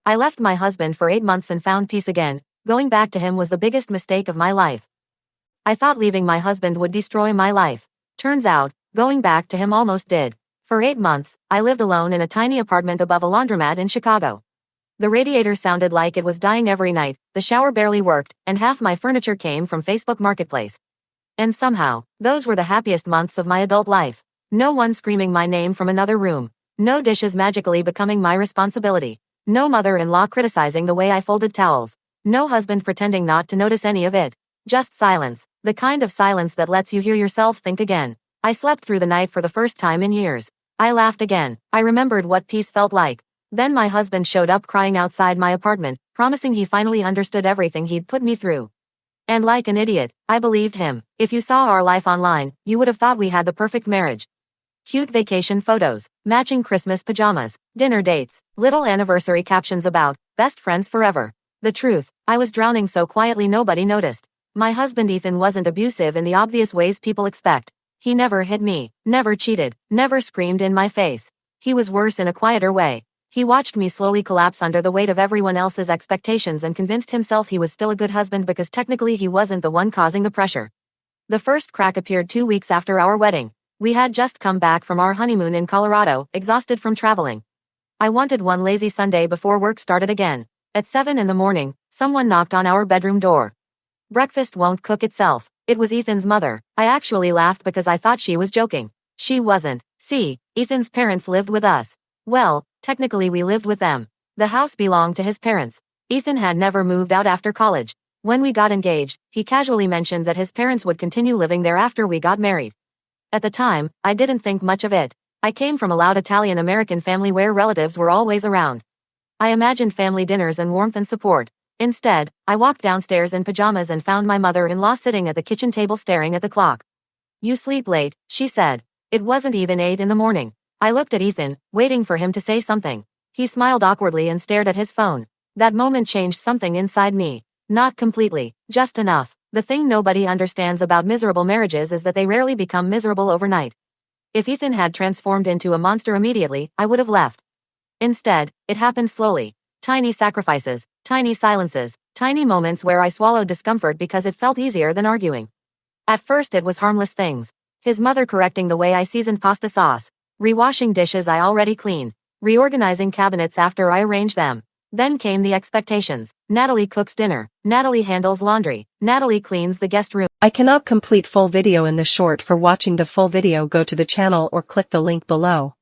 I left my husband for 8 months and found peace again. Going back to him was the biggest mistake of my life. I thought leaving my husband would destroy my life. Turns out, going back to him almost did. For 8 months, I lived alone in a tiny apartment above a laundromat in Chicago. The radiator sounded like it was dying every night, the shower barely worked, and half my furniture came from Facebook Marketplace. And somehow, those were the happiest months of my adult life. No one screaming my name from another room. No dishes magically becoming my responsibility. No mother-in-law criticizing the way I folded towels. No husband pretending not to notice any of it. Just silence. The kind of silence that lets you hear yourself think again. I slept through the night for the first time in years. I laughed again. I remembered what peace felt like. Then my husband showed up crying outside my apartment, promising he finally understood everything he'd put me through. And like an idiot, I believed him. If you saw our life online, you would have thought we had the perfect marriage. Cute vacation photos, matching Christmas pajamas, dinner dates, little anniversary captions about, best friends forever. The truth, I was drowning so quietly nobody noticed. My husband Ethan wasn't abusive in the obvious ways people expect. He never hit me, never cheated, never screamed in my face. He was worse in a quieter way. He watched me slowly collapse under the weight of everyone else's expectations and convinced himself he was still a good husband because technically he wasn't the one causing the pressure. The first crack appeared 2 weeks after our wedding. We had just come back from our honeymoon in Colorado, exhausted from traveling. I wanted one lazy Sunday before work started again. At 7 in the morning, someone knocked on our bedroom door. Breakfast won't cook itself. It was Ethan's mother. I actually laughed because I thought she was joking. She wasn't. See, Ethan's parents lived with us. Well, technically we lived with them. The house belonged to his parents. Ethan had never moved out after college. When we got engaged, he casually mentioned that his parents would continue living there after we got married. At the time, I didn't think much of it. I came from a loud Italian-American family where relatives were always around. I imagined family dinners and warmth and support. Instead, I walked downstairs in pajamas and found my mother-in-law sitting at the kitchen table staring at the clock. "You sleep late," she said. It wasn't even 8 in the morning. I looked at Ethan, waiting for him to say something. He smiled awkwardly and stared at his phone. That moment changed something inside me. Not completely, just enough. The thing nobody understands about miserable marriages is that they rarely become miserable overnight. If Ethan had transformed into a monster immediately, I would have left. Instead, it happened slowly. Tiny sacrifices, tiny silences, tiny moments where I swallowed discomfort because it felt easier than arguing. At first it was harmless things. His mother correcting the way I seasoned pasta sauce. Rewashing dishes I already cleaned. Reorganizing cabinets after I arranged them. Then came the expectations. Natalie cooks dinner. Natalie handles laundry. Natalie cleans the guest room. I cannot complete full video in the short. For watching the full video, go to the channel or click the link below.